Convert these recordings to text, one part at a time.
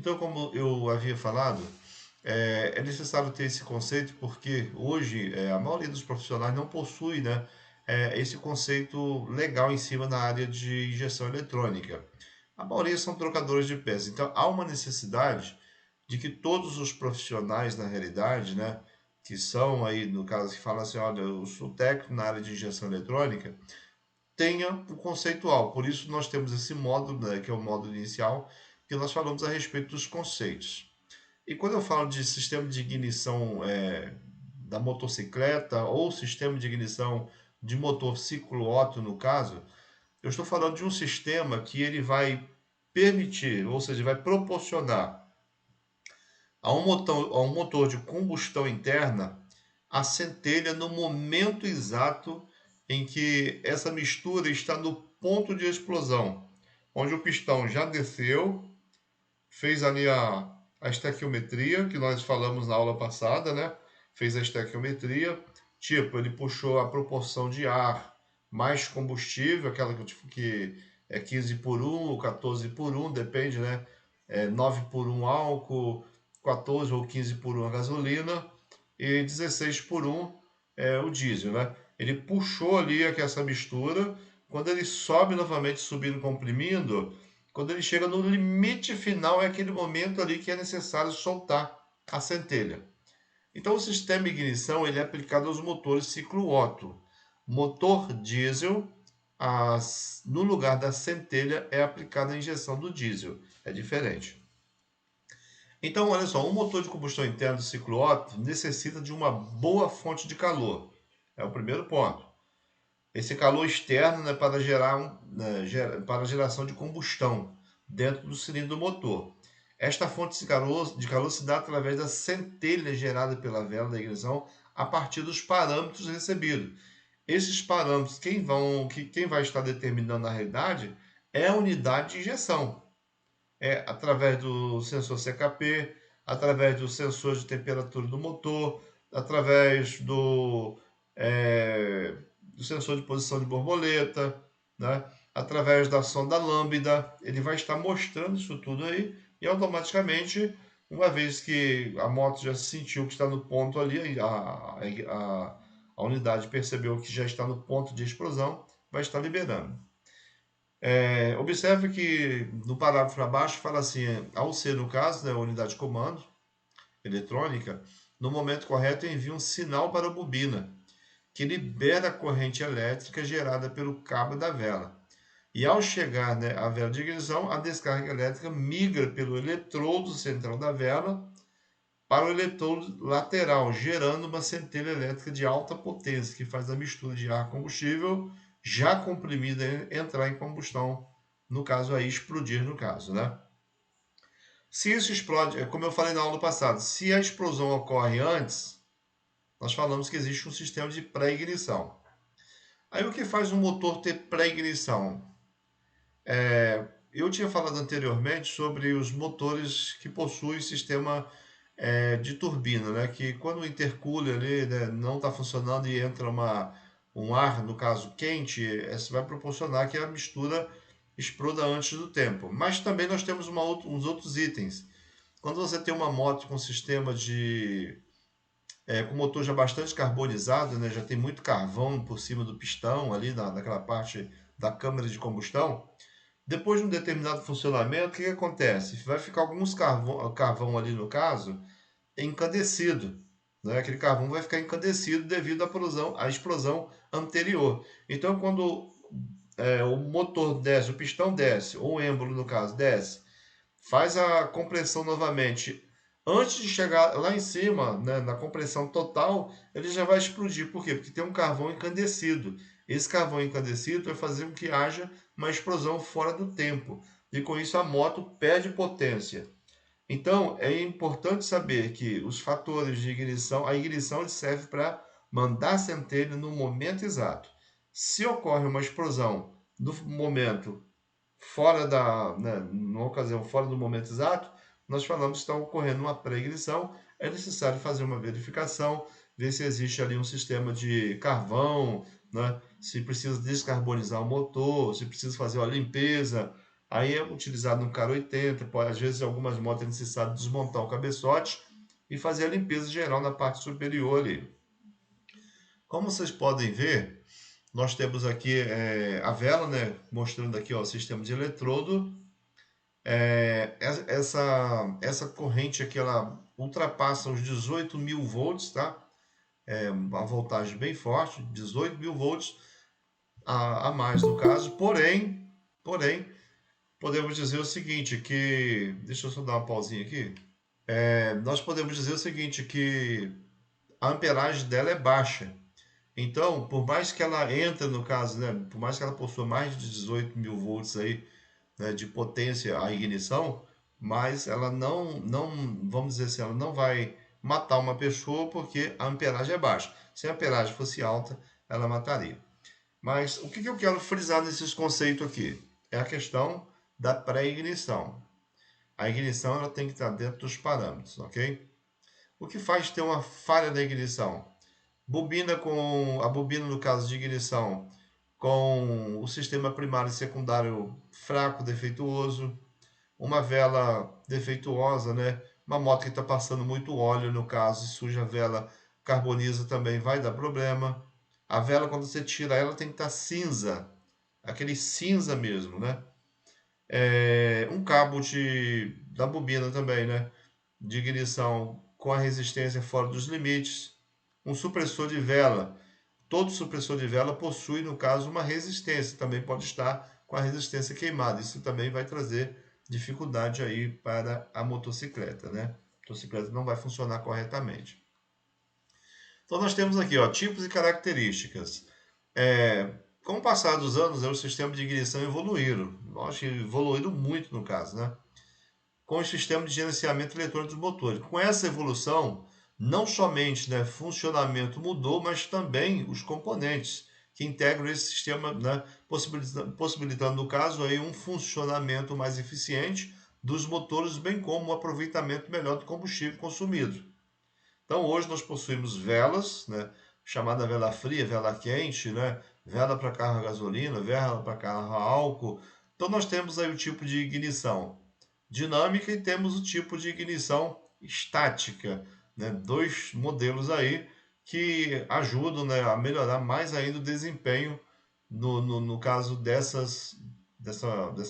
Então, como eu havia falado, é necessário ter esse conceito porque hoje a maioria dos profissionais não possui, né, esse conceito legal em cima da área de injeção eletrônica. A maioria são trocadores de peças. Então, há uma necessidade de que todos os profissionais, na realidade, né, que são aí, no caso, que falam assim, olha, eu sou técnico na área de injeção eletrônica, tenha o conceitual. Por isso, nós temos esse módulo, né, que é o módulo inicial, que nós falamos a respeito dos conceitos. E quando eu falo de sistema de ignição da motocicleta ou sistema de ignição de motor ciclo Otto, no caso, eu estou falando de um sistema que ele vai permitir, ou seja, vai proporcionar a um motor de combustão interna a centelha no momento exato em que essa mistura está no ponto de explosão, onde o pistão já desceu, fez ali a estequiometria, que nós falamos na aula passada, né? Fez a estequiometria, tipo, ele puxou a proporção de ar mais combustível, aquela que é 15 por um ou 14 por um, depende, né? 9 por um álcool, 14 ou 15 por um a gasolina e 16 por um o diesel, né? Ele puxou ali essa mistura, quando ele sobe novamente, subindo, comprimindo, quando ele chega no limite final, é aquele momento ali que é necessário soltar a centelha. Então, o sistema de ignição ele é aplicado aos motores ciclo Otto. Motor diesel, no lugar da centelha, é aplicada a injeção do diesel. É diferente. Então, olha só, um motor de combustão interna do ciclo Otto necessita de uma boa fonte de calor. É o primeiro ponto. Esse calor externo, né, para gerar para a geração de combustão dentro do cilindro do motor. Esta fonte de calor se dá através da centelha gerada pela vela da ignição a partir dos parâmetros recebidos. Esses parâmetros, quem vai estar determinando na realidade é a unidade de injeção. É através do sensor CKP, através do sensor de temperatura do motor, através do sensor de posição de borboleta, né? Através da sonda lambda, ele vai estar mostrando isso tudo aí e automaticamente, uma vez que a moto já sentiu que está no ponto ali, a unidade percebeu que já está no ponto de explosão, vai estar liberando. Observe que no parágrafo abaixo fala assim, ao ser no caso, né, a unidade de comando eletrônica, no momento correto envia um sinal para a bobina, que libera a corrente elétrica gerada pelo cabo da vela. E ao chegar, né, à vela de ignição, a descarga elétrica migra pelo eletrodo central da vela para o eletrodo lateral, gerando uma centelha elétrica de alta potência, que faz a mistura de ar combustível já comprimida entrar em combustão, no caso aí explodir no caso, né? Se isso explode, como eu falei na aula passada, se a explosão ocorre antes, nós falamos que existe um sistema de pré-ignição. Aí o que faz um motor ter pré-ignição? Eu tinha falado anteriormente sobre os motores que possuem sistema de turbina, né? Que quando o intercooler ali, né, não está funcionando e entra um ar, no caso quente, isso vai proporcionar que a mistura exploda antes do tempo. Mas também nós temos uns outros itens. Quando você tem uma moto com sistema com motor já bastante carbonizado, né, já tem muito carvão por cima do pistão ali naquela parte da câmara de combustão, depois de um determinado funcionamento, o que acontece? Vai ficar alguns carvão ali no caso, encandecido. Né? Aquele carvão vai ficar encandecido devido à explosão anterior. Então, quando o motor desce, o pistão desce, ou o êmbolo, no caso, desce, faz a compressão novamente. Antes de chegar lá em cima, né, na compressão total, ele já vai explodir. Por quê? Porque tem um carvão encandecido. Esse carvão encandecido vai fazer com que haja uma explosão fora do tempo. E com isso a moto perde potência. Então, é importante saber que os fatores de ignição, a ignição serve para mandar a centelha no momento exato. Se ocorre uma explosão no momento fora numa ocasião fora do momento exato, nós falamos que está ocorrendo uma pré-ignição, é necessário fazer uma verificação, ver se existe ali um sistema de carvão, né? Se precisa descarbonizar o motor, se precisa fazer uma limpeza, Aí é utilizado no cara 80, às vezes algumas motos é necessário desmontar o cabeçote e fazer a limpeza geral na parte superior ali. Como vocês podem ver, nós temos aqui a vela, né, mostrando aqui ó, o sistema de eletrodo. Essa corrente aqui ela ultrapassa os 18.000 volts, tá? É uma voltagem bem forte, 18.000 volts a mais no caso. Porém, podemos dizer o seguinte, que deixa eu só dar uma pausinha aqui. Nós podemos dizer o seguinte, que a amperagem dela é baixa. Então, por mais que ela entre no caso, né, por mais que ela possua mais de 18.000 volts aí, né, de potência a ignição, mas ela não, vamos dizer assim, ela não vai matar uma pessoa porque a amperagem é baixa. Se a amperagem fosse alta, ela mataria. Mas o que eu quero frisar nesses conceitos aqui? É a questão da pré-ignição. A ignição ela tem que estar dentro dos parâmetros, ok? O que faz ter uma falha da ignição? A bobina no caso de ignição com o sistema primário e secundário fraco, defeituoso, uma vela defeituosa, né? Uma moto que está passando muito óleo, no caso, se suja a vela, carboniza também, vai dar problema. A vela, quando você tira ela, tem que estar cinza, aquele cinza mesmo, né? Um cabo da bobina também, né? De ignição com a resistência fora dos limites. Um supressor de vela. Todo supressor de vela possui, no caso, uma resistência. Também pode estar com a resistência queimada. Isso também vai trazer dificuldade aí para a motocicleta, né? A motocicleta não vai funcionar corretamente. Então nós temos aqui, ó, tipos e características. Com o passar dos anos, os sistemas de ignição evoluíram. Nós evoluíram muito no caso, né? Com o sistema de gerenciamento eletrônico dos motores. Com essa evolução, não somente né, funcionamento mudou, mas também os componentes que integram esse sistema, né, possibilitando, no caso, aí, um funcionamento mais eficiente dos motores, bem como um aproveitamento melhor do combustível consumido. Então, hoje nós possuímos velas, né, chamada vela fria, vela quente, né, vela para carro a gasolina, vela para carro a álcool. Então, nós temos aí o tipo de ignição dinâmica e temos o tipo de ignição estática, né? Dois modelos aí que ajudam, né, a melhorar mais ainda o desempenho no caso dessa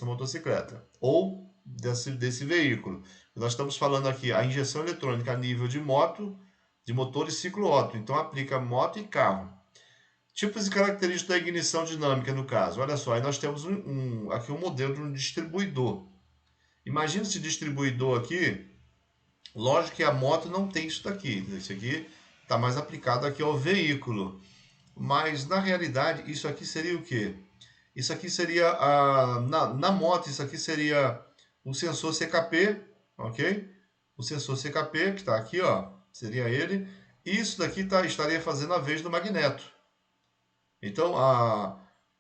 motocicleta ou desse veículo. Nós estamos falando aqui a injeção eletrônica a nível de moto, de motor e ciclo Otto, então aplica moto e carro. Tipos e características da ignição dinâmica no caso. Olha só, aí nós temos aqui um modelo de um distribuidor. Imagina esse distribuidor aqui, lógico que a moto não tem isso daqui, isso aqui está mais aplicado aqui ao veículo, mas na realidade isso aqui seria o quê? Isso aqui seria, na moto, isso aqui seria o sensor CKP, ok? O sensor CKP que está aqui, ó, seria ele, isso daqui estaria fazendo a vez do magneto. Então,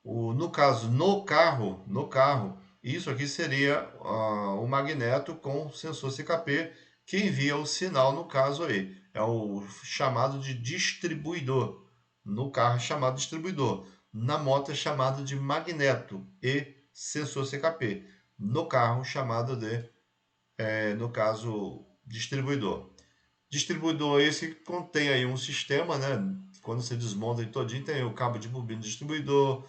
no caso, no carro, isso aqui seria o magneto com sensor CKP que envia o sinal, no caso aí. É o chamado de distribuidor. No carro é chamado distribuidor. Na moto é chamado de magneto e sensor CKP. No carro, chamado de, no caso, distribuidor. Distribuidor esse que contém aí um sistema, né? Quando você desmonta ele todinho, tem o cabo de bobina do distribuidor,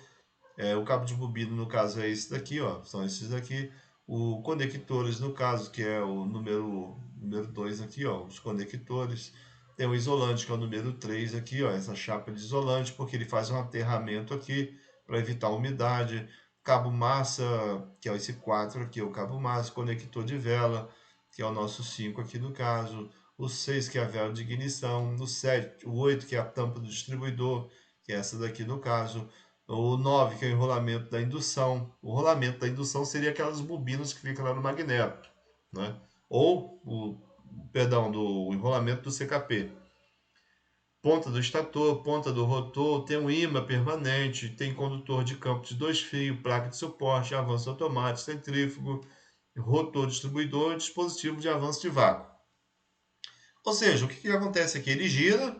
o cabo de bobina no caso é esse daqui, ó, são esses daqui. O conectores no caso, que é o número 2 aqui, ó, os conectores. Tem o isolante, que é o número 3 aqui, ó, essa chapa de isolante, porque ele faz um aterramento aqui para evitar a umidade. Cabo massa, que é esse 4 aqui, é o cabo massa, conector de vela, que é o nosso 5 aqui no caso. O 6 que é a vela de ignição, o 7, o 8 que é a tampa do distribuidor, que é essa daqui no caso, o 9 que é o enrolamento da indução. O rolamento da indução seria aquelas bobinas que ficam lá no magneto, né? Ou perdão, do enrolamento do CKP. Ponta do estator, ponta do rotor, tem um ímã permanente, tem condutor de campo de 2 fios, placa de suporte, avanço automático, centrífugo, rotor distribuidor e dispositivo de avanço de vácuo. Ou seja, o que acontece aqui? Ele gira,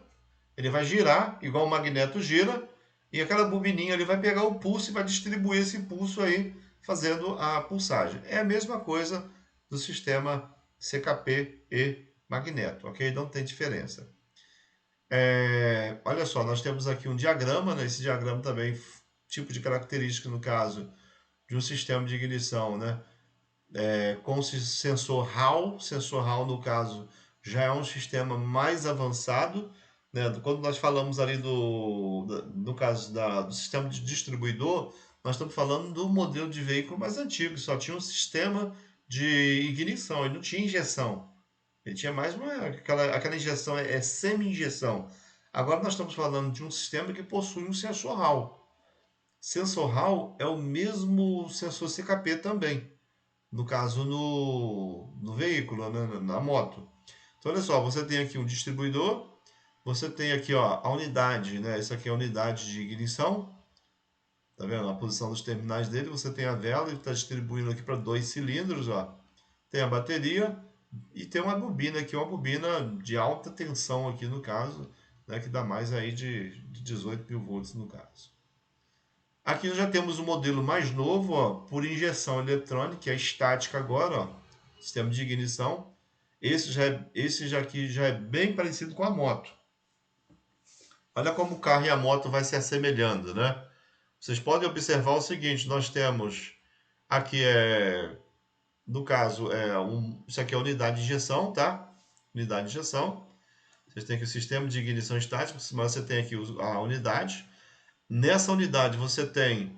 ele vai girar, igual o magneto gira, e aquela bobininha ele vai pegar o pulso e vai distribuir esse pulso aí fazendo a pulsagem. É a mesma coisa do sistema CKP e magneto, ok? Não tem diferença. Olha só, nós temos aqui um diagrama, né? Esse diagrama também, tipo de característica no caso de um sistema de ignição, né? Com sensor Hall. Sensor Hall, no caso, já é um sistema mais avançado, né? Quando nós falamos ali no caso do sistema de distribuidor, nós estamos falando do modelo de veículo mais antigo, só tinha um sistema de ignição, ele não tinha injeção. Ele tinha mais aquela injeção, semi-injeção. Agora nós estamos falando de um sistema que possui um sensor Hall. Sensor Hall é o mesmo sensor CKP também, no caso no veículo, né, na moto. Então olha só, você tem aqui um distribuidor, você tem aqui ó, a unidade, né? Isso aqui é a unidade de ignição, tá vendo? A posição dos terminais dele, você tem a vela, ele está distribuindo aqui para 2 cilindros, ó. Tem a bateria e tem uma bobina aqui, uma bobina de alta tensão aqui no caso, né, que dá mais aí de 18 mil volts no caso. Aqui nós já temos o modelo mais novo, ó, por injeção eletrônica, que é estática agora, ó, sistema de ignição. Esse já aqui já é bem parecido com a moto. Olha como o carro e a moto vai se assemelhando, né? Vocês podem observar o seguinte, nós temos aqui no caso isso aqui é a unidade de injeção, tá? Unidade de injeção. Vocês têm aqui o sistema de ignição estático, mas você tem aqui a unidade. Nessa unidade você tem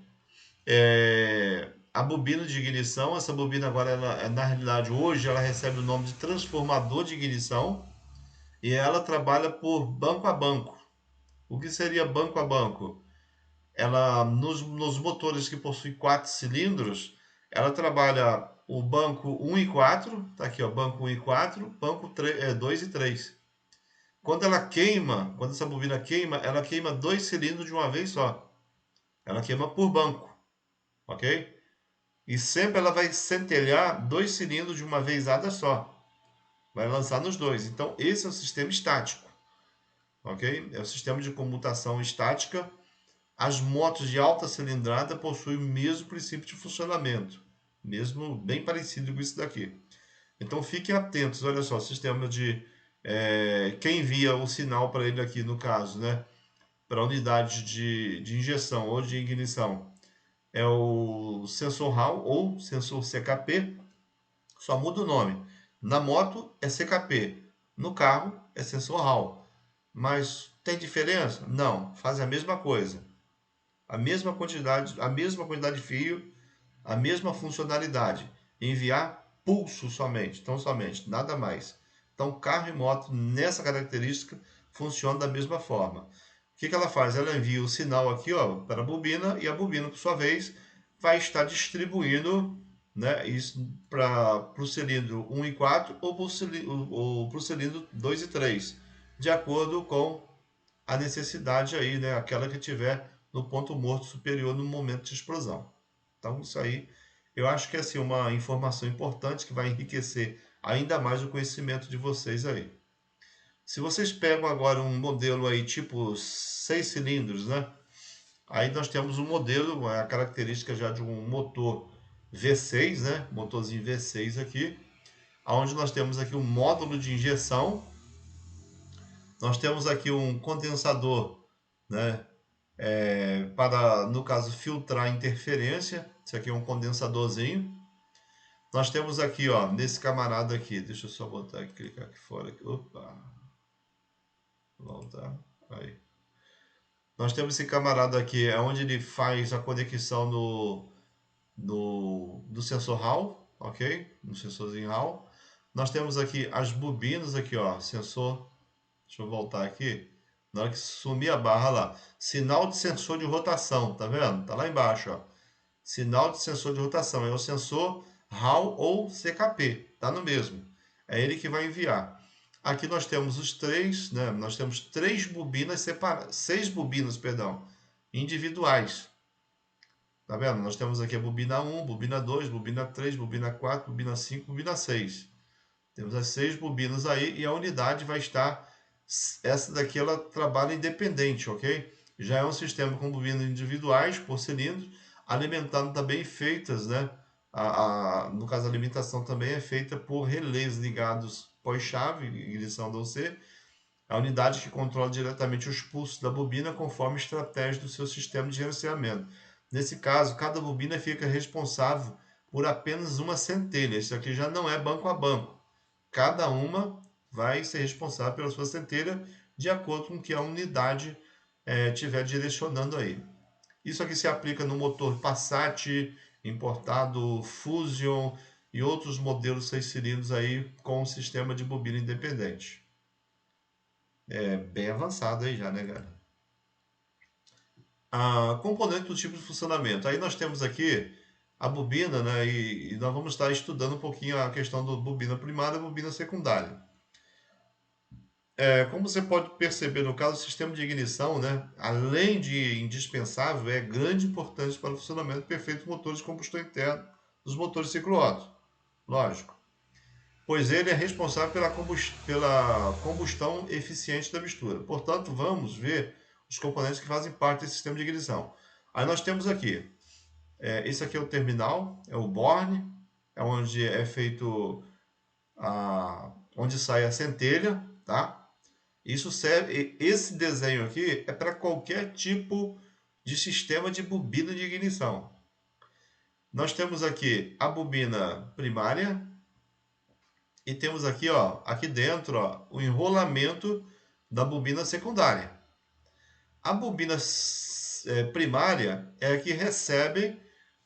a bobina de ignição. Essa bobina agora, na realidade, hoje ela recebe o nome de transformador de ignição e ela trabalha por banco a banco. O que seria banco a banco? Ela, nos motores que possuem 4 cilindros, ela trabalha o banco 1 e 4, tá aqui ó, banco 1 e 4, banco 2 e 3. Quando ela queima, quando essa bobina queima, ela queima 2 cilindros de uma vez só. Ela queima por banco, ok? E sempre ela vai centelhar 2 cilindros de uma vezada só. Vai lançar nos dois. Então, esse é o sistema estático, ok? É o sistema de comutação estática. As motos de alta cilindrada possuem o mesmo princípio de funcionamento, mesmo bem parecido com isso daqui. Então, fiquem atentos. Olha só, o sistema de quem envia o sinal para ele aqui, no caso, né? Para a unidade de injeção ou de ignição é o sensor Hall ou sensor CKP, só muda o nome. Na moto é CKP, no carro é sensor Hall. Mas tem diferença? Não, faz a mesma coisa. A mesma quantidade de fio, a mesma funcionalidade. Enviar pulso somente, então somente, nada mais. Então carro e moto nessa característica funcionam da mesma forma. O que ela faz? Ela envia o sinal aqui ó, para a bobina e a bobina, por sua vez, vai estar distribuindo, né, isso para o cilindro 1 e 4 ou para o cilindro 2 e 3, de acordo com a necessidade aí, né, aquela que tiver no ponto morto superior no momento de explosão. Então isso aí, eu acho que é assim, uma informação importante que vai enriquecer ainda mais o conhecimento de vocês aí. Se vocês pegam agora um modelo aí tipo 6 cilindros, né? Aí nós temos um modelo, a característica já de um motor V6, né? Motorzinho V6 aqui, onde nós temos aqui um módulo de injeção, nós temos aqui um condensador, né? Para, no caso, filtrar interferência. Isso aqui é um condensadorzinho. Nós temos aqui, ó, nesse camarada aqui, deixa eu só botar aqui, clicar aqui fora. Aqui. Opa, voltar. Aí. Nós temos esse camarada aqui, é onde ele faz a conexão do sensor Hall, ok? No sensorzinho Hall. Nós temos aqui as bobinas aqui, ó, sensor. Deixa eu voltar aqui. Na hora que sumir a barra lá, sinal de sensor de rotação, tá vendo? Tá lá embaixo, ó. Sinal de sensor de rotação, é o sensor Hall ou CKP, tá no mesmo. É ele que vai enviar. Aqui nós temos os três, né? Nós temos 6 bobinas, perdão, individuais. Tá vendo? Nós temos aqui a bobina 1, bobina 2, bobina 3, bobina 4, bobina 5, bobina 6. Temos as 6 bobinas aí e a unidade vai estar. Essa daqui ela trabalha independente, ok? Já é um sistema com bobinas individuais por cilindro. alimentando também feitas, né? No caso, a alimentação também é feita por relés ligados pós-chave, ignição da UC, a unidade que controla diretamente os pulsos da bobina conforme a estratégia do seu sistema de gerenciamento. Nesse caso, cada bobina fica responsável por apenas uma centelha. Isso aqui já não é banco a banco. Cada uma vai ser responsável pela sua centelha de acordo com o que a unidade estiver direcionando aí. Isso aqui se aplica no motor Passat importado, Fusion e outros modelos 6 cilindros aí com sistema de bobina independente. É bem avançado aí já, né, cara? A componente do tipo de funcionamento. Aí nós temos aqui a bobina, né? E nós vamos estar estudando um pouquinho a questão da bobina primária e bobina secundária. Como você pode perceber, no caso do sistema de ignição, né, além de indispensável, é grande importância para o funcionamento perfeito do motor de combustão interna dos motores ciclo Otto. Lógico. Pois ele é responsável pela combustão eficiente da mistura. Portanto, vamos ver os componentes que fazem parte desse sistema de ignição. Aí nós temos aqui, esse aqui é o terminal, é o borne, é onde é feito onde sai a centelha, tá? Isso serve, esse desenho aqui é para qualquer tipo de sistema de bobina de ignição. Nós temos aqui a bobina primária e temos aqui, ó, aqui dentro, ó, o enrolamento da bobina secundária. A bobina primária é a que recebe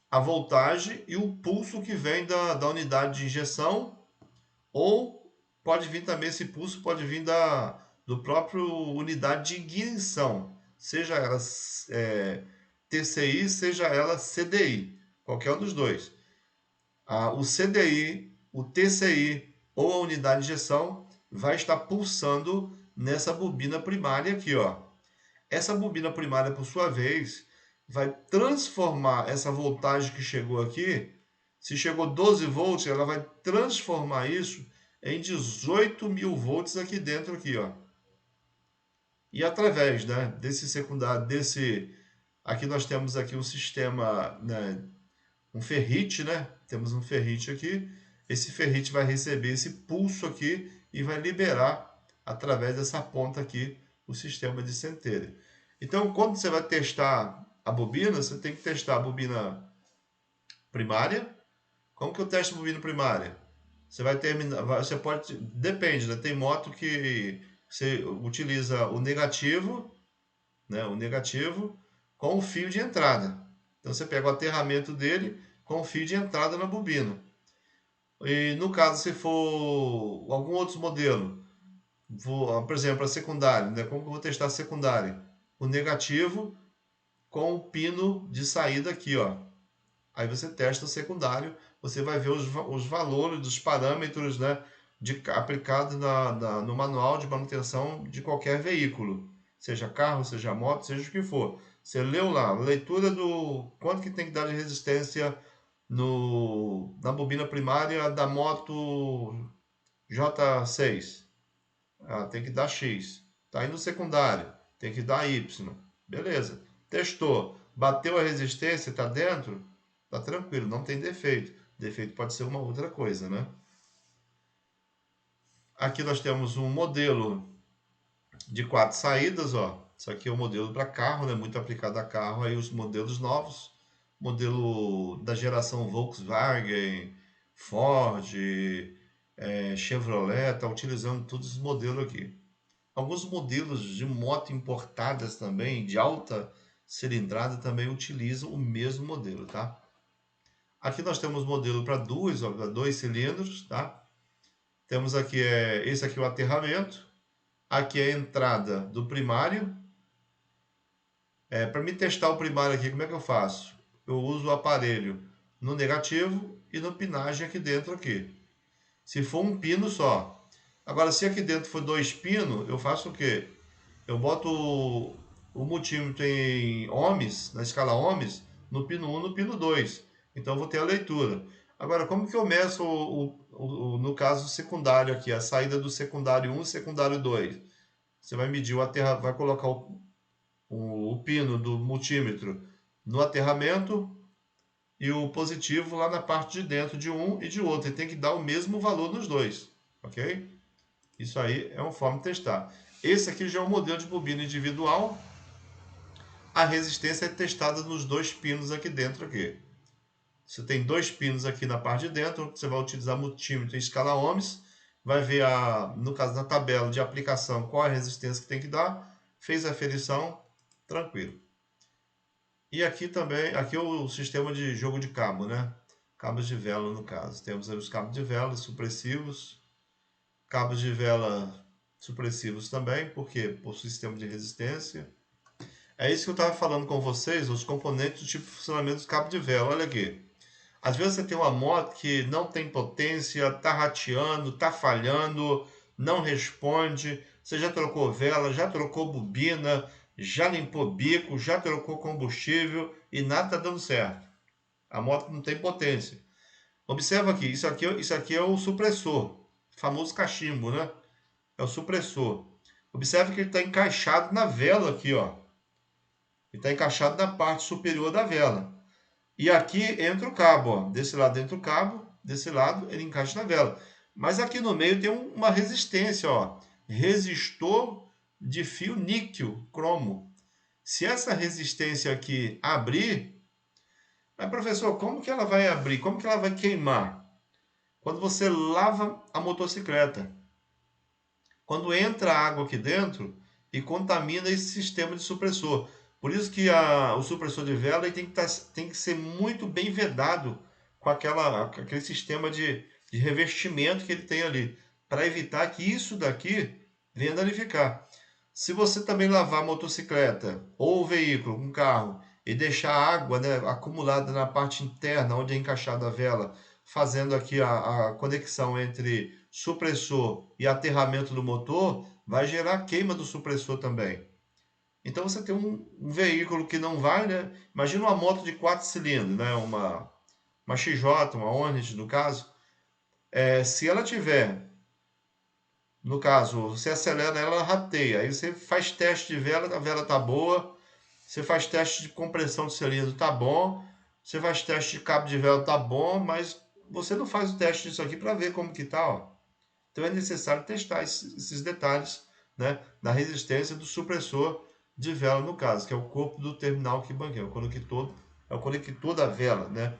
a voltagem e o pulso que vem da unidade de injeção, ou pode vir também, esse pulso pode vir do próprio unidade de ignição, seja ela TCI, seja ela CDI, qualquer um dos dois. O CDI, o TCI ou a unidade de injeção vai estar pulsando nessa bobina primária aqui, ó. Essa bobina primária, por sua vez, vai transformar essa voltagem que chegou aqui. Se chegou 12 volts, ela vai transformar isso em 18.000 volts aqui dentro, aqui, ó. E através, né, desse secundário, aqui nós temos aqui um sistema, né, um ferrite, né? Temos um ferrite aqui. Esse ferrite vai receber esse pulso aqui e vai liberar através dessa ponta aqui o sistema de centelha. Então, quando você vai testar a bobina, você tem que testar a bobina primária. Como que eu testo a bobina primária? Você vai terminar, você pode, depende, né? Tem moto que você utiliza o negativo, né? O negativo com o fio de entrada. Então você pega o aterramento dele com o fio de entrada na bobina. E no caso, se for algum outro modelo, por exemplo, a secundária, né? Como que eu vou testar a secundária? O negativo com o pino de saída aqui, ó. Aí você testa o secundário, você vai ver os valores dos parâmetros, né, aplicados no manual de manutenção de qualquer veículo, seja carro, seja moto, seja o que for. Você leu lá, leitura do quanto que tem que dar de resistência na bobina primária da moto J6. Tem que dar X. Tá aí no secundário, tem que dar Y. Beleza. Testou. Bateu a resistência, tá dentro? Tá tranquilo, não tem defeito. Defeito pode ser uma outra coisa, né? Aqui nós temos um modelo de 4 saídas, ó. Isso aqui é o modelo para carro, né? Muito aplicado a carro. Aí os modelos novos, modelo da geração Volkswagen, Ford, Chevrolet, tá utilizando todos os modelos aqui. Alguns modelos de moto importadas também, de alta cilindrada, também utilizam o mesmo modelo, tá? Aqui nós temos modelo para dois cilindros, tá? Temos aqui, esse aqui é o aterramento. Aqui é a entrada do primário. Para me testar o primário aqui, como é que eu faço? Eu uso o aparelho no negativo e no pinagem aqui dentro aqui. Se for um pino só. Agora, se aqui dentro for 2 pinos, eu faço o quê? Eu boto o multímetro em ohms, na escala ohms, no pino 1 no pino 2. Então eu vou ter a leitura. Agora, como que eu meço no caso secundário aqui, a saída do secundário 1 e secundário 2? Você vai medir vai colocar o pino do multímetro no aterramento, e o positivo lá na parte de dentro de um e de outro. Ele tem que dar o mesmo valor nos dois, ok? Isso aí é uma forma de testar. Esse aqui já é um modelo de bobina individual. A resistência é testada nos dois pinos aqui dentro aqui. Você tem dois pinos aqui na parte de dentro, você vai utilizar multímetro em escala ohms, vai ver, no caso da tabela de aplicação, qual a resistência que tem que dar, fez a aferição, tranquilo. E aqui também, aqui é o sistema de jogo de cabo, né? Cabos de vela no caso. Temos aí os cabos de vela supressivos, cabos de vela supressivos também, porque por sistema de resistência. É isso que eu estava falando com vocês, os componentes do tipo de funcionamento dos cabos de vela. Olha aqui. Às vezes você tem uma moto que não tem potência, tá rateando, tá falhando, não responde. Você já trocou vela, já trocou bobina, já limpou bico, já trocou combustível e nada tá dando certo. A moto não tem potência. Observa aqui, isso aqui é o supressor, famoso cachimbo, né? É o supressor. Observe que ele está encaixado na vela aqui, ó. Ele está encaixado na parte superior da vela. E aqui entra o cabo, ó. Desse lado entra o cabo, desse lado ele encaixa na vela. Mas aqui no meio tem uma resistência, ó. Resistor de fio níquel cromo. Se essa resistência aqui abrir, mas professor, como que ela vai abrir? Como que ela vai queimar? Quando você lava a motocicleta. Quando entra água aqui dentro e contamina esse sistema de supressor. Por isso que o supressor de vela tem que ser muito bem vedado com aquele sistema de revestimento que ele tem ali, para evitar que isso daqui venha danificar. Se você também lavar a motocicleta ou o veículo, um carro, e deixar a água, né, acumulada na parte interna, onde é encaixada a vela, fazendo aqui a conexão entre supressor e aterramento do motor, vai gerar queima do supressor também. Então você tem um veículo que não vai, né? Imagina uma moto de 4 cilindros, né? Uma XJ, uma Hornet no caso. Se ela tiver, no caso, você acelera ela, ela rateia. Aí você faz teste de vela, a vela tá boa. Você faz teste de compressão de cilindro, tá bom. Você faz teste de cabo de vela, tá bom. Mas você não faz o teste disso aqui para ver como que tá, ó. Então é necessário testar esses detalhes, né, na resistência do supressor de vela, no caso, que é o corpo do terminal que banqueia, é o conector da vela, né?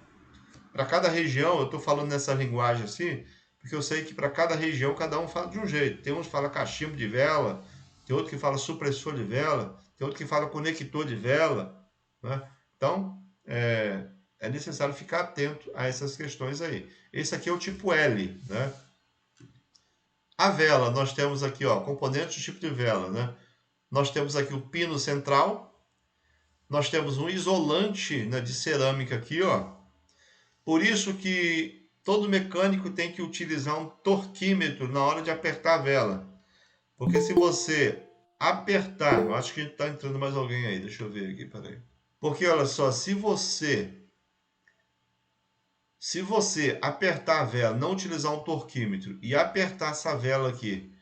Para cada região, eu estou falando nessa linguagem assim, porque eu sei que para cada região cada um fala de um jeito. Tem uns que fala cachimbo de vela, tem outro que fala supressor de vela, tem outro que fala conector de vela, né? Então, é necessário ficar atento a essas questões aí. Esse aqui é o tipo L, né? A vela, nós temos aqui, ó, componentes do tipo de vela, né? Nós temos aqui o pino central, nós temos um isolante, né, de cerâmica aqui, ó. Por isso que todo mecânico tem que utilizar um torquímetro na hora de apertar a vela. Porque se você apertar, eu acho que está entrando mais alguém aí, deixa eu ver aqui, peraí. Porque olha só, se você apertar a vela, não utilizar um torquímetro e apertar essa vela aqui,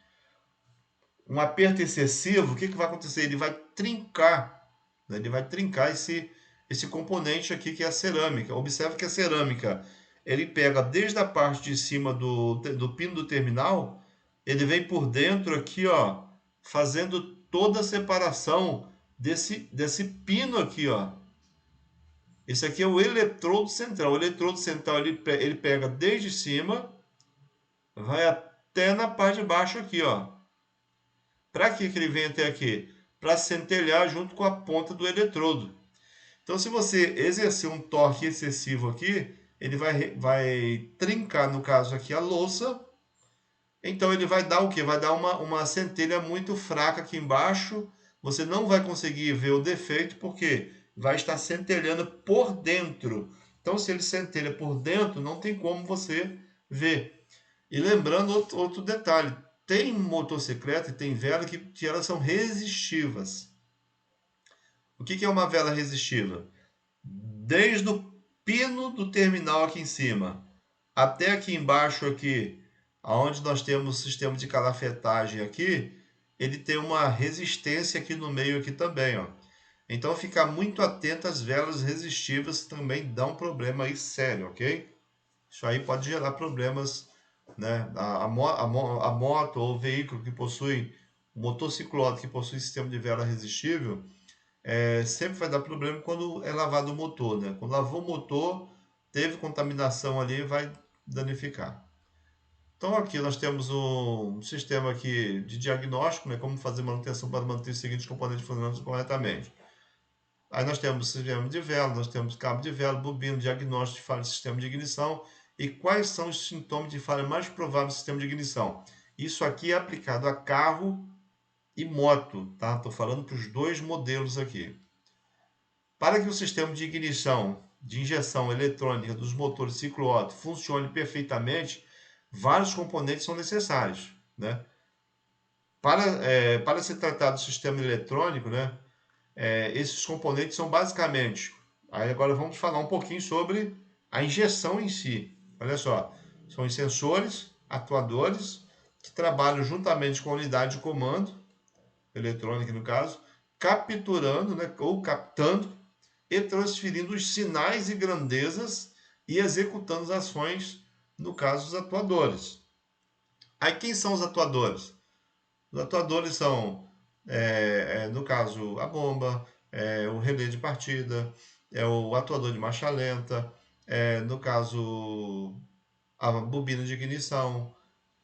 um aperto excessivo, o que vai acontecer? Ele vai trincar, né? Ele vai trincar esse componente aqui que é a cerâmica. Observe que a cerâmica, ele pega desde a parte de cima do pino do terminal, ele vem por dentro aqui, ó, fazendo toda a separação desse pino aqui, ó. Esse aqui é o eletrodo central. O eletrodo central ele pega desde cima, vai até na parte de baixo aqui, ó. Para que ele vem até aqui? Para centelhar junto com a ponta do eletrodo. Então, se você exercer um torque excessivo aqui, ele vai trincar, no caso aqui, a louça. Então, ele vai dar o quê? Vai dar uma centelha muito fraca aqui embaixo. Você não vai conseguir ver o defeito, porque vai estar centelhando por dentro. Então, se ele centelha por dentro, não tem como você ver. E lembrando outro detalhe, tem motocicleta e tem vela que elas são resistivas. O que é uma vela resistiva? Desde o pino do terminal aqui em cima até aqui embaixo aqui, aonde nós temos o sistema de calafetagem aqui, ele tem uma resistência aqui no meio aqui também, ó. Então, ficar muito atento às velas resistivas também dá um problema aí sério, ok? Isso aí pode gerar problemas, né? A moto ou o veículo que possui, o motocicleta que possui sistema de vela resistível, sempre vai dar problema quando é lavado o motor, né? Quando lavou o motor, teve contaminação ali, vai danificar. Então aqui nós temos um sistema aqui de diagnóstico, né? Como fazer manutenção para manter os seguintes componentes funcionando corretamente. Aí nós temos sistema de vela, nós temos cabo de vela, bobina, diagnóstico de falha do sistema de ignição e quais são os sintomas de falha mais prováveis do sistema de ignição. Isso aqui é aplicado a carro e moto, tá? Estou falando para os dois modelos aqui. Para que o sistema de ignição de injeção eletrônica dos motores ciclo-Otto funcione perfeitamente, vários componentes são necessários, né? Para se tratar do sistema eletrônico, né, esses componentes são basicamente. Aí agora vamos falar um pouquinho sobre a injeção em si. Olha só, são os sensores, atuadores, que trabalham juntamente com a unidade de comando, eletrônica no caso, capturando, né, ou captando e transferindo os sinais e grandezas e executando as ações, no caso, os atuadores. Aí quem são os atuadores? Os atuadores são, no caso, a bomba, o relé de partida, o atuador de marcha lenta, no caso, a bobina de ignição,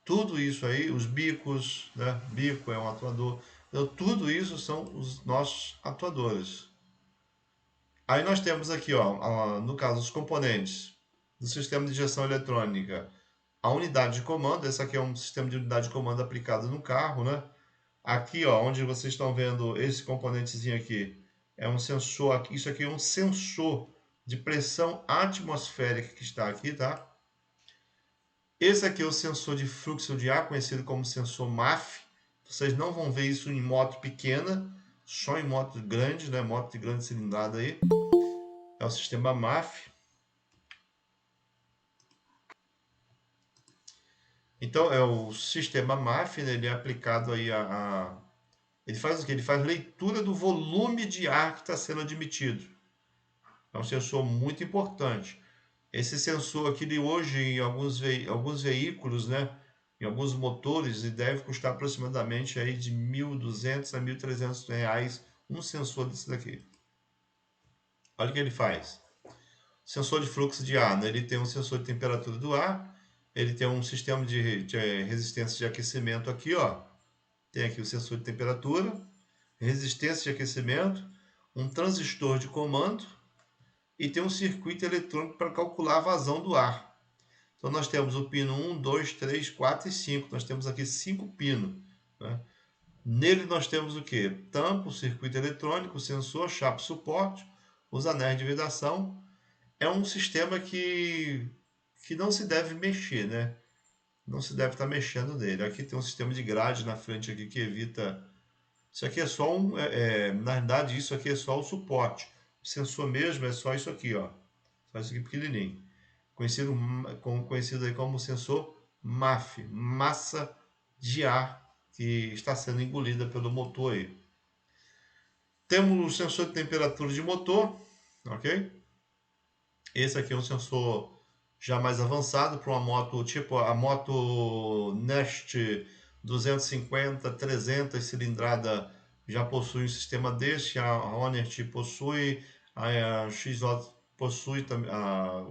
tudo isso aí, os bicos, né? Bico é um atuador. Então, tudo isso são os nossos atuadores. Aí nós temos aqui, ó, no caso, os componentes do sistema de injeção eletrônica. A unidade de comando, esse aqui é um sistema de unidade de comando aplicado no carro, né? Aqui, ó, onde vocês estão vendo esse componentezinho aqui, é um sensor, isso aqui é um sensor de pressão atmosférica que está aqui, tá? Esse aqui é o sensor de fluxo de ar, conhecido como sensor MAF. Vocês não vão ver isso em moto pequena, só em moto grande, né? Moto de grande cilindrada aí. É o sistema MAF. Então, é o sistema MAF, né? Ele é aplicado aí ele faz o quê? Ele faz leitura do volume de ar que está sendo admitido. É um sensor muito importante. Esse sensor aqui de hoje, em alguns veículos, né? Em alguns motores, ele deve custar aproximadamente aí de 1.200 a 1.300 reais um sensor desse daqui. Olha o que ele faz. Sensor de fluxo de ar, né? Ele tem um sensor de temperatura do ar, ele tem um sistema de resistência de aquecimento aqui, ó. Tem aqui o sensor de temperatura, resistência de aquecimento, um transistor de comando e tem um circuito eletrônico para calcular a vazão do ar. Então nós temos o pino 1, 2, 3, 4 e 5. Nós temos aqui 5 pinos, né? Nele nós temos o que? Tampa, o circuito eletrônico, o sensor, chapa suporte, os anéis de vedação. É um sistema que não se deve mexer, né? Não se deve estar mexendo nele. Aqui tem um sistema de grade na frente aqui que evita. Isso aqui é só na verdade, isso aqui é só o suporte. O sensor mesmo é só isso aqui, ó. Só isso aqui pequenininho. Conhecido aí como sensor MAF, massa de ar que está sendo engolida pelo motor aí. Temos o sensor de temperatura de motor, ok? Esse aqui é um sensor já mais avançado para uma moto, tipo a moto Nest 250, 300 cilindrada já possui um sistema deste, a Honest possui, a XO possui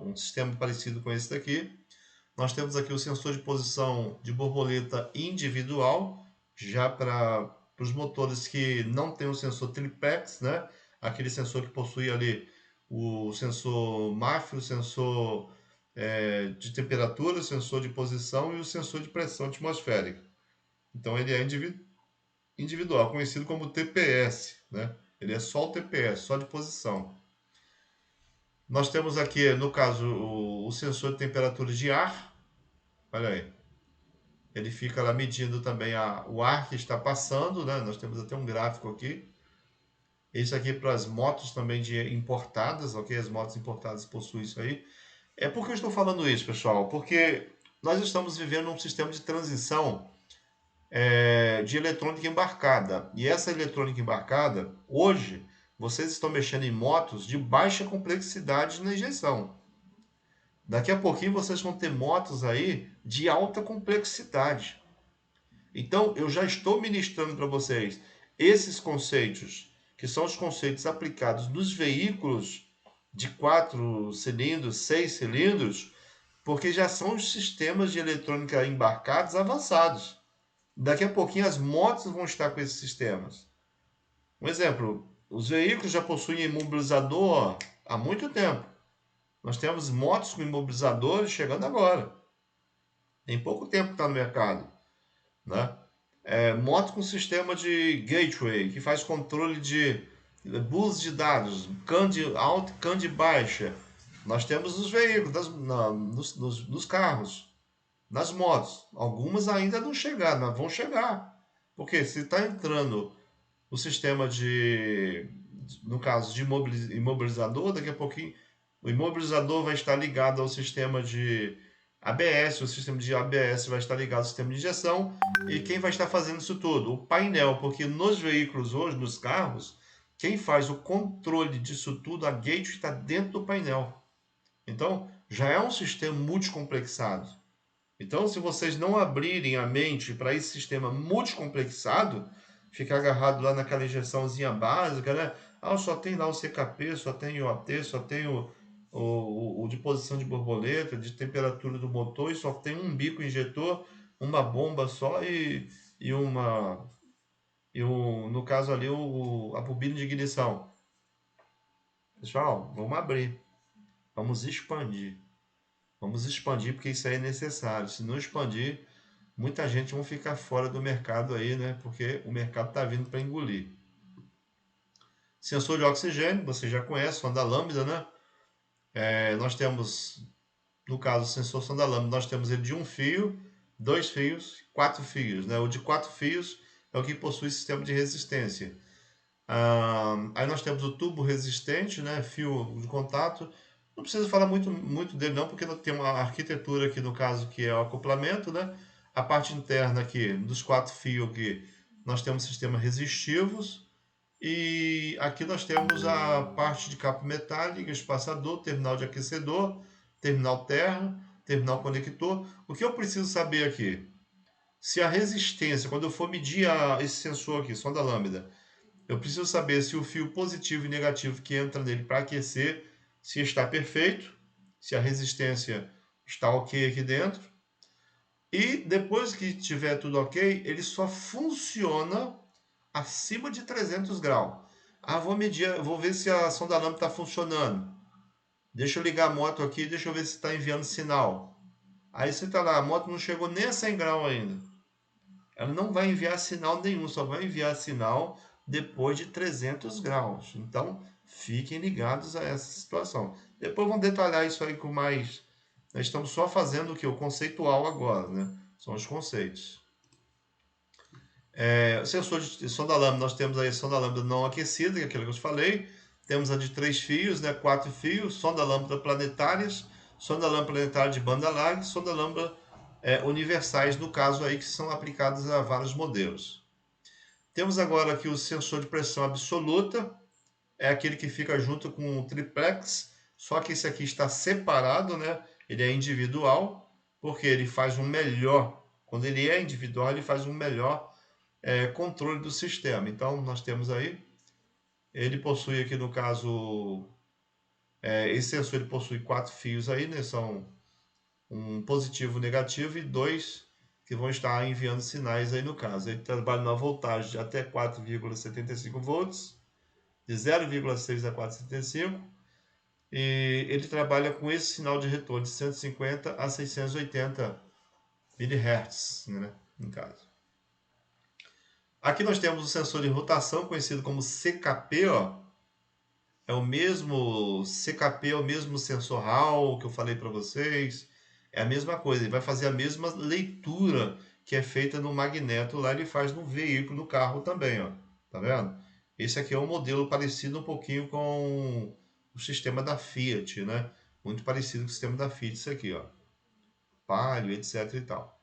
um sistema parecido com esse daqui. Nós temos aqui o sensor de posição de borboleta individual, já para os motores que não tem o sensor triplex, né? Aquele sensor que possui ali o sensor MAF, o sensor de temperatura, o sensor de posição e o sensor de pressão atmosférica. Então ele é individual, conhecido como TPS, né? Ele é só o TPS, só de posição. Nós temos aqui, no caso, o sensor de temperatura de ar. Olha aí. Ele fica lá medindo também o ar que está passando, né? Nós temos até um gráfico aqui. Isso aqui para as motos também importadas, ok? As motos importadas possuem isso aí. Por que eu estou falando isso, pessoal? Porque nós estamos vivendo um sistema de transição de eletrônica embarcada. E essa eletrônica embarcada, hoje, vocês estão mexendo em motos de baixa complexidade na injeção. Daqui a pouquinho vocês vão ter motos aí de alta complexidade. Então, eu já estou ministrando para vocês esses conceitos, que são os conceitos aplicados nos veículos de 4 cilindros, 6 cilindros, porque já são os sistemas de eletrônica embarcados avançados. Daqui a pouquinho as motos vão estar com esses sistemas. Um exemplo, os veículos já possuem imobilizador há muito tempo. Nós temos motos com imobilizadores chegando agora. Tem pouco tempo que está no mercado. Né? Moto com sistema de gateway, que faz controle de bus de dados, CAN de alta e CAN de baixa. Nós temos os veículos, nos carros, nas motos. Algumas ainda não chegaram, mas vão chegar. Porque se está entrando o sistema no caso de imobilizador, daqui a pouquinho o imobilizador vai estar ligado ao sistema de ABS, o sistema de ABS vai estar ligado ao sistema de injeção, e quem vai estar fazendo isso tudo? O painel, porque nos veículos hoje, nos carros, quem faz o controle disso tudo, a gateway está dentro do painel. Então, já é um sistema multicomplexado. Então, se vocês não abrirem a mente para esse sistema multicomplexado, ficar agarrado lá naquela injeçãozinha básica, né? Ah, só tem lá o CKP, só tem o AT, só tem o de posição de borboleta, de temperatura do motor, e só tem um bico injetor, uma bomba só e uma. No caso ali, a bobina de ignição. Pessoal, vamos abrir. Vamos expandir. Vamos expandir porque isso aí é necessário. Se não expandir, muita gente vai ficar fora do mercado aí, né? Porque o mercado está vindo para engolir. Sensor de oxigênio, você já conhece, sonda lambda, né? Nós temos, no caso, o sensor sonda lambda, nós temos ele de um fio, 2 fios, 4 fios, né? O de 4 fios é o que possui sistema de resistência. Aí nós temos o tubo resistente, né? Fio de contato. Não precisa falar muito dele não, porque tem uma arquitetura aqui no caso que é o acoplamento, né? A parte interna aqui, dos 4 fios aqui, nós temos sistemas resistivos. E aqui nós temos a parte de cabo metálico, espaçador, terminal de aquecedor, terminal terra, terminal conector. O que eu preciso saber aqui? Se a resistência, quando eu for medir esse sensor aqui, sonda lambda, eu preciso saber se o fio positivo e negativo que entra nele para aquecer, se está perfeito, se a resistência está ok aqui dentro. E depois que tiver tudo ok, ele só funciona acima de 300 graus. Vou medir, vou ver se a sonda lâmpada está funcionando. Deixa eu ligar a moto aqui, deixa eu ver se está enviando sinal. Aí você está lá, a moto não chegou nem a 100 graus ainda. Ela não vai enviar sinal nenhum, só vai enviar sinal depois de 300 graus. Então, fiquem ligados a essa situação. Depois vamos detalhar isso aí com mais. Nós estamos só fazendo o que? O conceitual agora, né? São os conceitos. Sensor de sonda lambda, nós temos aí a sonda lambda não aquecida, que é aquilo que eu falei. Temos a de 3 fios, né? 4 fios, sonda lambda planetárias, sonda lambda planetária de banda larga, sonda lambda universais, no caso aí, que são aplicadas a vários modelos. Temos agora aqui o sensor de pressão absoluta, é aquele que fica junto com o triplex, só que esse aqui está separado, né? Ele é individual, porque ele faz um melhor, quando ele é individual, ele faz um melhor controle do sistema. Então, nós temos aí, ele possui aqui no caso, esse sensor ele possui 4 fios aí, né? São um positivo, negativo e 2 que vão estar enviando sinais aí no caso. Ele trabalha na voltagem de até 4,75 volts, de 0,6 a 4,75, e ele trabalha com esse sinal de retorno de 150 a 680 MHz, né, no caso. Aqui nós temos o sensor de rotação, conhecido como CKP, ó. É o mesmo CKP, é o mesmo sensor Hall que eu falei para vocês. É a mesma coisa, ele vai fazer a mesma leitura que é feita no magneto lá, ele faz no veículo, no carro também, ó. Tá vendo? Esse aqui é um modelo parecido um pouquinho com o sistema da Fiat, né? Muito parecido com o sistema da Fiat, isso aqui, ó. Palio, etc e tal.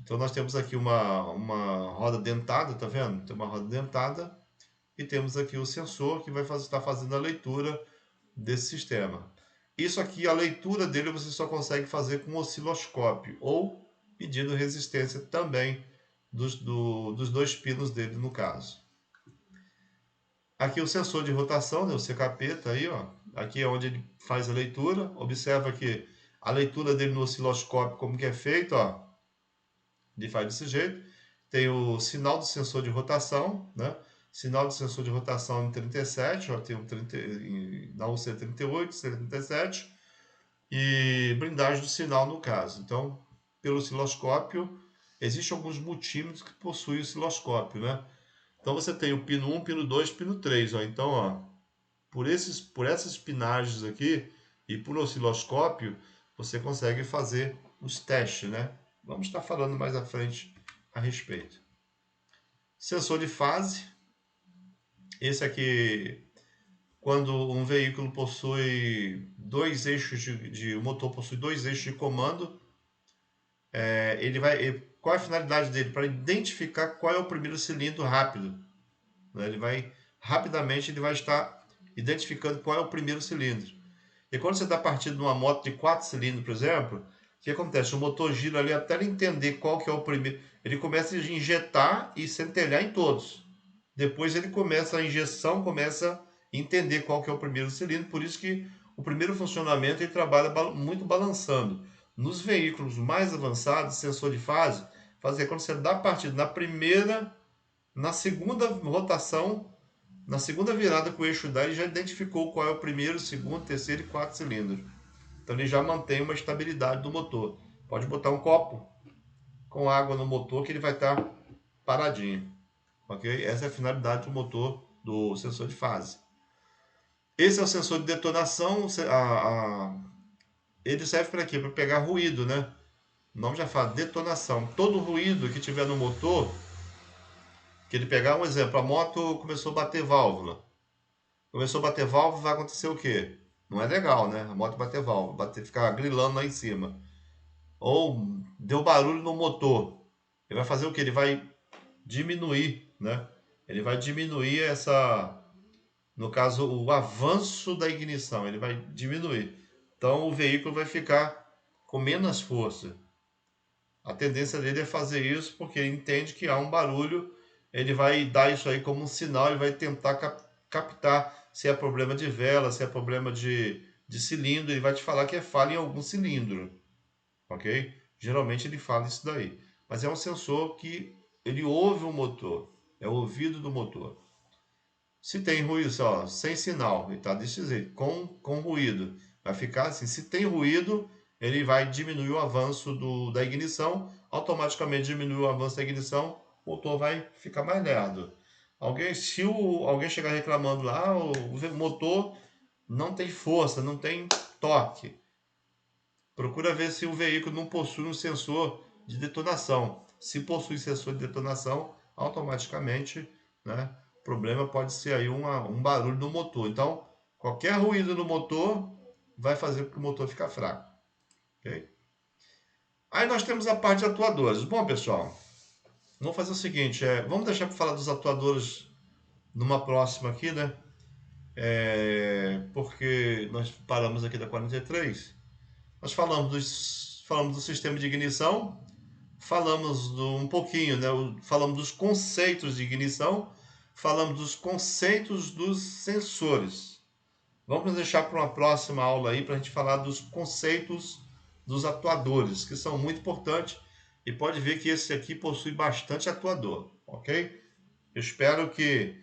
Então nós temos aqui uma roda dentada, tá vendo? Tem uma roda dentada. e temos aqui o sensor que vai estar fazendo a leitura desse sistema. Isso aqui, a leitura dele, você só consegue fazer com osciloscópio ou medindo resistência também dos dois pinos dele, no caso. Aqui o sensor de rotação, né, o CKP, tá aí, ó. Aqui é onde ele faz a leitura. Observa que a leitura dele no osciloscópio, como que é feito, ó. Ele faz desse jeito. Tem o sinal do sensor de rotação, né? Sinal do sensor de rotação em 37, ó, tem um 30, na UC38, C37, e blindagem do sinal no caso. Então, pelo osciloscópio, existem alguns multímetros que possuem osciloscópio, né? Então você tem o pino 1, pino 2, pino 3, ó. Então, ó, por essas pinagens aqui e por osciloscópio, você consegue fazer os testes, né? Vamos estar falando mais à frente a respeito. Sensor de fase. Esse aqui, quando um veículo possui dois eixos o motor possui dois eixos de comando, qual é a finalidade dele? Para identificar qual é o primeiro cilindro rápido, né? Ele vai estar identificando qual é o primeiro cilindro. E quando você está partindo de uma moto de 4 cilindros, por exemplo, o que acontece? O motor gira ali até ele entender qual que é o primeiro. Ele começa a injetar e centelhar em todos. Depois a injeção começa a entender qual que é o primeiro cilindro. Por isso que o primeiro funcionamento ele trabalha muito balançando. Nos veículos mais avançados, sensor de fase, quando você dá partida na primeira, na segunda rotação, na segunda virada que o eixo dá, ele já identificou qual é o primeiro, segundo, terceiro e quarto cilindro. Então ele já mantém uma estabilidade do motor. Pode botar um copo com água no motor que ele vai estar paradinho. Ok? Essa é a finalidade do motor do sensor de fase. Esse é o sensor de detonação. Ele serve para quê? Para pegar ruído, né? O nome já fala detonação. Todo ruído que tiver no motor, que ele pegar um exemplo, a moto começou a bater válvula. Começou a bater válvula, vai acontecer o quê? Não é legal, né? A moto bater válvula, ficar grilando lá em cima. Ou deu barulho no motor. Ele vai fazer o quê? Ele vai diminuir, né? Ele vai diminuir no caso, o avanço da ignição, ele vai diminuir. Então o veículo vai ficar com menos força. A tendência dele é fazer isso porque ele entende que há um barulho, ele vai dar isso aí como um sinal, ele vai tentar captar se é problema de vela, se é problema de cilindro, ele vai te falar que é falha em algum cilindro, ok? Geralmente ele fala isso daí. Mas é um sensor que ele ouve o motor, é o ouvido do motor. Se tem ruído, ó, sem sinal, ele está desse jeito, com ruído, vai ficar assim. Se tem ruído, ele vai diminuir o avanço da ignição, automaticamente diminui o avanço da ignição, o motor vai ficar mais lerdo. Se alguém chegar reclamando lá, o motor não tem força, não tem torque, procura ver se o veículo não possui um sensor de detonação. Se possui sensor de detonação, automaticamente, né, o problema pode ser aí um barulho no motor. Então, qualquer ruído no motor vai fazer com que o motor fique fraco. Okay? Aí nós temos a parte de atuadores. Bom, pessoal, vamos fazer o seguinte, vamos deixar para falar dos atuadores numa próxima aqui, né? Porque nós paramos aqui da 43. Nós falamos do sistema de ignição, falamos um pouquinho, né? Falamos dos conceitos de ignição, falamos dos conceitos dos sensores. Vamos deixar para uma próxima aula aí para a gente falar dos conceitos dos atuadores, que são muito importantes, e pode ver que esse aqui possui bastante atuador, ok? Eu espero que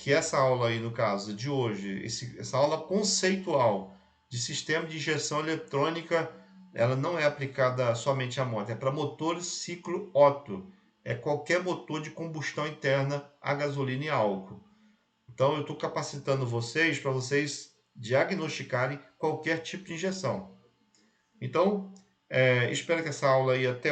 essa aula aí, no caso de hoje, essa aula conceitual de sistema de injeção eletrônica, ela não é aplicada somente à moto, é para motores ciclo Otto. É qualquer motor de combustão interna a gasolina e álcool. Então eu estou capacitando vocês para vocês diagnosticarem qualquer tipo de injeção. Então, espero que essa aula aí, até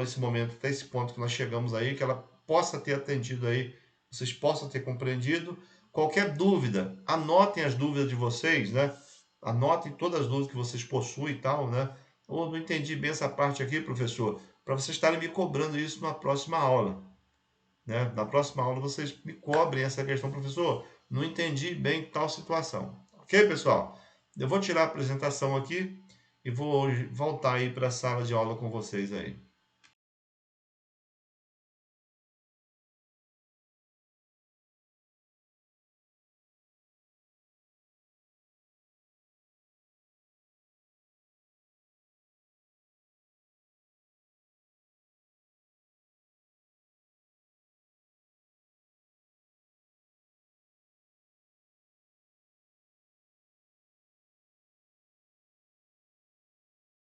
esse momento, até esse ponto que nós chegamos aí, que ela possa ter atendido aí, vocês possam ter compreendido. Qualquer dúvida, anotem as dúvidas de vocês, né? Anotem todas as dúvidas que vocês possuem e tal, né? Ou não entendi bem essa parte aqui, professor, para vocês estarem me cobrando isso na próxima aula. né? Na próxima aula vocês me cobrem essa questão, professor. Não entendi bem tal situação. Ok, pessoal? Eu vou tirar a apresentação aqui e vou voltar aí para a sala de aula com vocês aí.